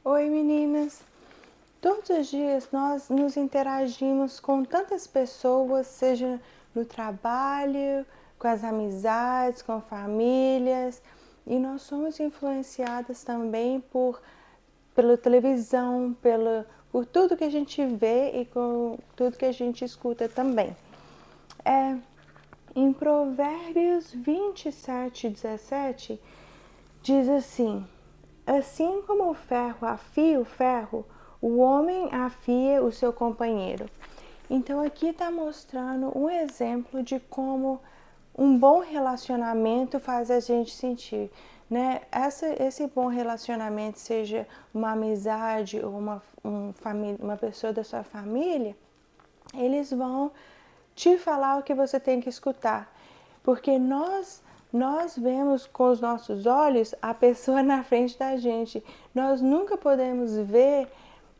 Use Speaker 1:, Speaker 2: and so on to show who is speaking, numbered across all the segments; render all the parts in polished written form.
Speaker 1: Oi meninas! Todos os dias nós nos interagimos com tantas pessoas, seja no trabalho, com as amizades, com famílias, e nós somos influenciadas também pela televisão, por tudo que a gente vê e com tudo que a gente escuta também. Em Provérbios 27:17 diz assim: assim como o ferro afia o ferro, o homem afia o seu companheiro. Então aqui está mostrando um exemplo de como um bom relacionamento faz a gente sentir, né? Esse bom relacionamento, seja uma amizade ou uma pessoa da sua família, eles vão te falar o que você tem que escutar, porque nós vemos com os nossos olhos a pessoa na frente da gente. Nós nunca podemos ver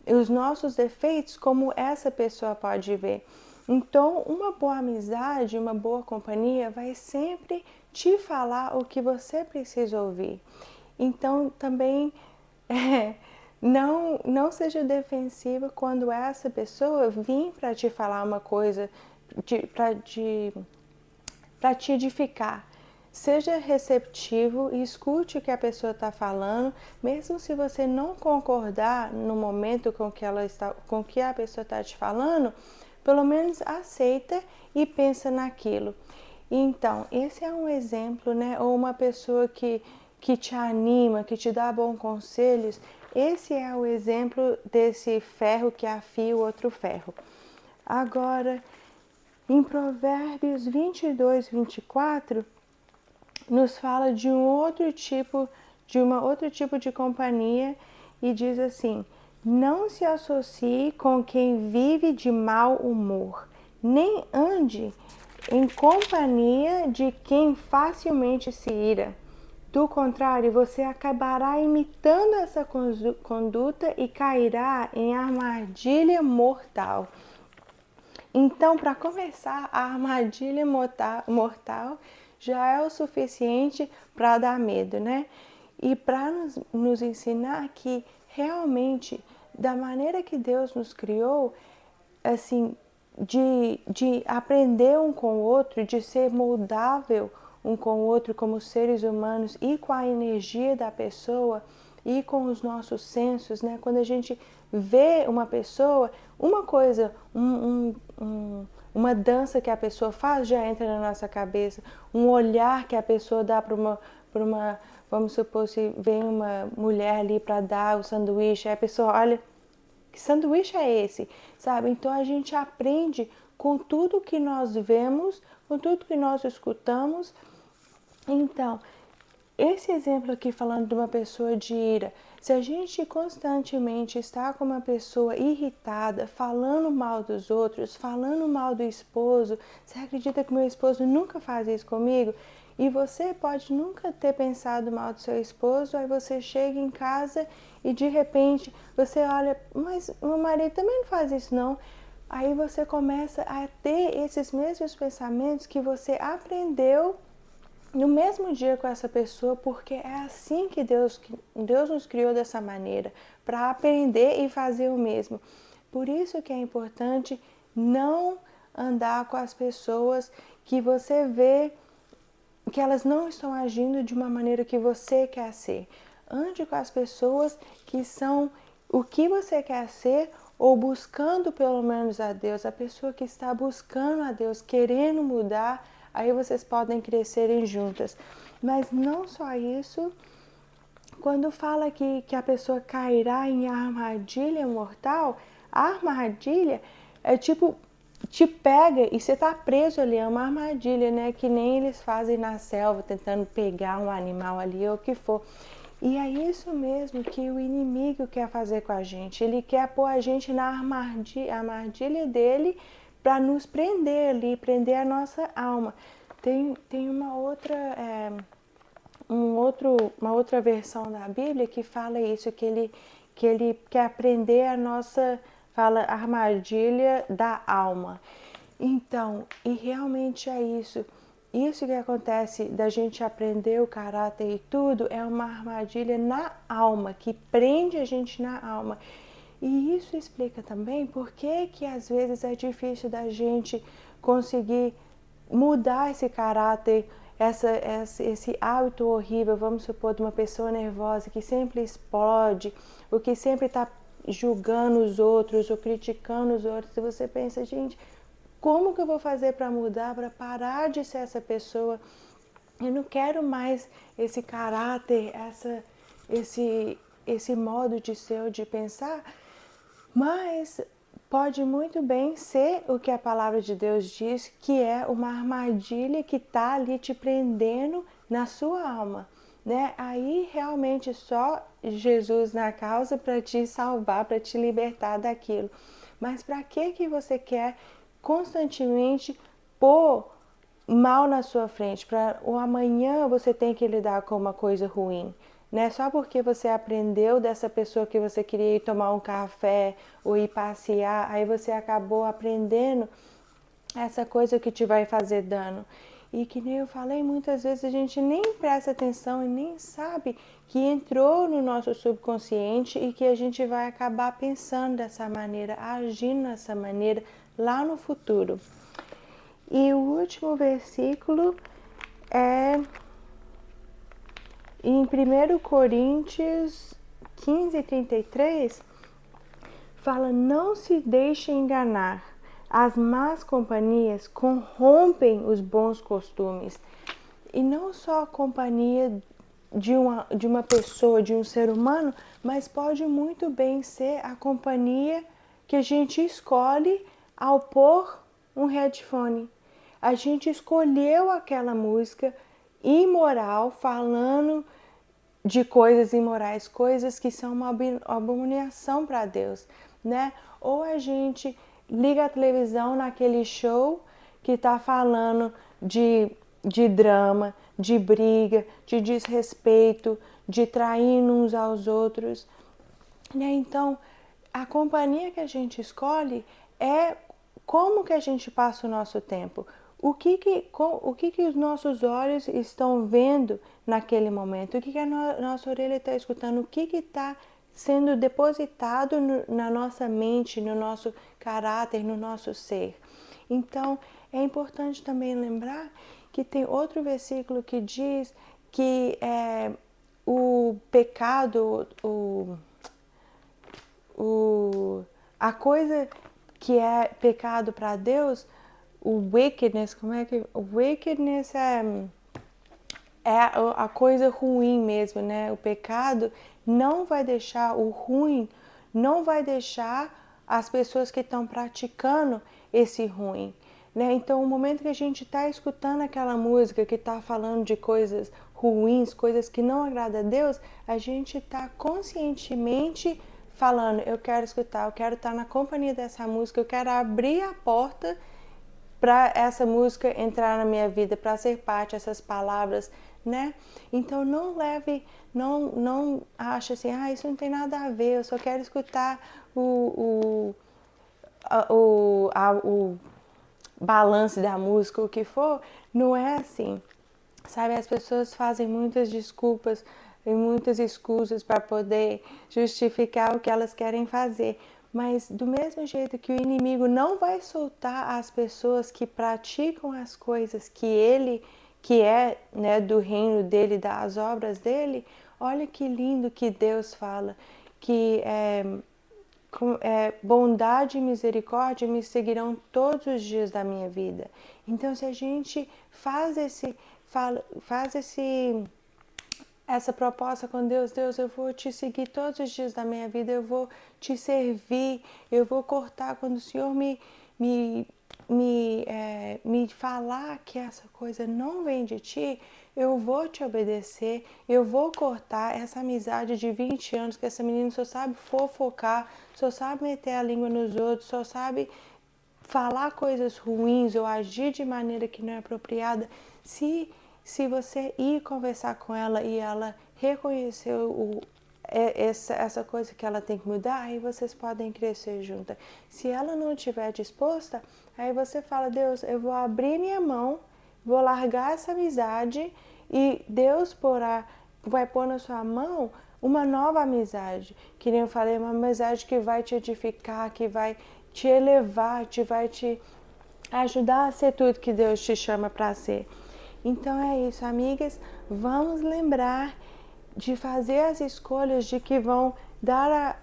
Speaker 1: os nossos defeitos como essa pessoa pode ver. Então, uma boa amizade, uma boa companhia vai sempre te falar o que você precisa ouvir. Então, também não seja defensiva quando essa pessoa vir para te falar uma coisa, para te edificar. Seja receptivo e escute o que a pessoa está falando, mesmo se você não concordar no momento com que a pessoa está te falando, pelo menos aceita e pensa naquilo. Então, esse é um exemplo, né? Ou uma pessoa que te anima, que te dá bons conselhos. Esse é o exemplo desse ferro que afia o outro ferro. Agora, em Provérbios 22:24, nos fala de uma outro tipo de companhia e diz assim: não se associe com quem vive de mau humor, nem ande em companhia de quem facilmente se ira. Do contrário, você acabará imitando essa conduta e cairá em armadilha mortal. Então, para começar, a armadilha mortal já é o suficiente para dar medo, né? E para nos ensinar que realmente, da maneira que Deus nos criou, assim, de aprender um com o outro, de ser moldável um com o outro como seres humanos e com a energia da pessoa e com os nossos sensos, né? Quando a gente vê uma pessoa, uma coisa, uma dança que a pessoa faz já entra na nossa cabeça, um olhar que a pessoa dá para uma, vamos supor, se vem uma mulher ali para dar o sanduíche, aí a pessoa olha, que sanduíche é esse? Sabe? Então a gente aprende com tudo que nós vemos, com tudo que nós escutamos. Então, esse exemplo aqui falando de uma pessoa de ira, se a gente constantemente está com uma pessoa irritada, falando mal dos outros, falando mal do esposo, você acredita que meu esposo nunca faz isso comigo? E você pode nunca ter pensado mal do seu esposo, aí você chega em casa e de repente você olha, mas meu marido também não faz isso não. Aí você começa a ter esses mesmos pensamentos que você aprendeu no mesmo dia com essa pessoa, porque é assim que Deus nos criou dessa maneira, para aprender e fazer o mesmo. Por isso que é importante não andar com as pessoas que você vê que elas não estão agindo de uma maneira que você quer ser. Ande com as pessoas que são o que você quer ser ou buscando pelo menos a Deus, a pessoa que está buscando a Deus, querendo mudar, aí vocês podem crescerem juntas. Mas não só isso, quando fala que a pessoa cairá em armadilha mortal, a armadilha é tipo, te pega e você tá preso ali, é uma armadilha, né? Que nem eles fazem na selva, tentando pegar um animal ali ou o que for. E é isso mesmo que o inimigo quer fazer com a gente. Ele quer pôr a gente na armadilha dele para nos prender ali, prender a nossa alma. Tem uma outra versão da Bíblia que fala isso, que ele quer prender a nossa, fala armadilha da alma. Então, e realmente é isso. isso que acontece da gente aprender o caráter e tudo é uma armadilha na alma, que prende a gente na alma. E isso explica também por que às vezes é difícil da gente conseguir mudar esse caráter, esse hábito horrível, vamos supor, de uma pessoa nervosa que sempre explode, ou que sempre está julgando os outros ou criticando os outros. E você pensa, gente, como que eu vou fazer para mudar, para parar de ser essa pessoa? Eu não quero mais esse caráter, esse modo de ser ou de pensar, mas pode muito bem ser o que a palavra de Deus diz, que é uma armadilha que está ali te prendendo na sua alma, né? Aí realmente só Jesus na causa para te salvar, para te libertar daquilo. Mas para que você quer constantemente pôr mal na sua frente, para o amanhã você tem que lidar com uma coisa ruim, né? Só porque você aprendeu dessa pessoa que você queria ir tomar um café ou ir passear, aí você acabou aprendendo essa coisa que te vai fazer dano. E que nem eu falei, muitas vezes a gente nem presta atenção e nem sabe que entrou no nosso subconsciente e que a gente vai acabar pensando dessa maneira, agindo dessa maneira lá no futuro. E o último versículo é em 1 Coríntios 15:33, fala: não se deixe enganar, as más companhias corrompem os bons costumes. E não só a companhia de uma pessoa, de um ser humano, mas pode muito bem ser a companhia que a gente escolhe ao pôr um headphone. A gente escolheu aquela música imoral, falando de coisas imorais, coisas que são uma abominação para Deus, né? Ou a gente liga a televisão naquele show que está falando de drama, de briga, de desrespeito, de trair uns aos outros, né? Então, a companhia que a gente escolhe é como que a gente passa o nosso tempo. O que os nossos olhos estão vendo naquele momento? O que a nossa orelha está escutando? O que está sendo depositado na nossa mente, no nosso caráter, no nosso ser? Então, é importante também lembrar que tem outro versículo que diz que o pecado, a coisa que é pecado para Deus, o wickedness, como é que. O wickedness é a coisa ruim mesmo, né? O pecado não vai deixar o ruim, não vai deixar as pessoas que estão praticando esse ruim, né? Então, o momento que a gente está escutando aquela música que está falando de coisas ruins, coisas que não agradam a Deus, a gente está conscientemente falando: eu quero escutar, eu quero estar na companhia dessa música, eu quero abrir a porta para essa música entrar na minha vida, para ser parte dessas palavras, né? Então não leve, não ache assim, isso não tem nada a ver, eu só quero escutar o balance da música, o que for. Não é assim, sabe? As pessoas fazem muitas desculpas e muitas escusas para poder justificar o que elas querem fazer. Mas do mesmo jeito que o inimigo não vai soltar as pessoas que praticam as coisas que é, né, do reino dele, das obras dele, olha que lindo que Deus fala, que bondade e misericórdia me seguirão todos os dias da minha vida. Então, se a gente faz essa proposta com Deus, Deus, eu vou te seguir todos os dias da minha vida, eu vou te servir, eu vou cortar quando o Senhor me falar que essa coisa não vem de ti, eu vou te obedecer, eu vou cortar essa amizade de 20 anos que essa menina só sabe fofocar, só sabe meter a língua nos outros, só sabe falar coisas ruins ou agir de maneira que não é apropriada. Se você ir conversar com ela e ela reconhecer essa coisa que ela tem que mudar, aí vocês podem crescer juntas. Se ela não estiver disposta, aí você fala: Deus, eu vou abrir minha mão vou largar essa amizade e Deus vai pôr na sua mão uma nova amizade. Que nem eu falei, uma amizade que vai te edificar, que vai te elevar, vai te ajudar a ser tudo que Deus te chama para ser. Então é isso, amigas, vamos lembrar de fazer as escolhas de que vão dar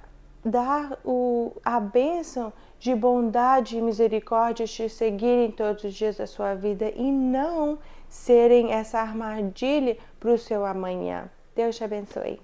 Speaker 1: a bênção de bondade e misericórdia te seguirem todos os dias da sua vida e não serem essa armadilha para o seu amanhã. Deus te abençoe.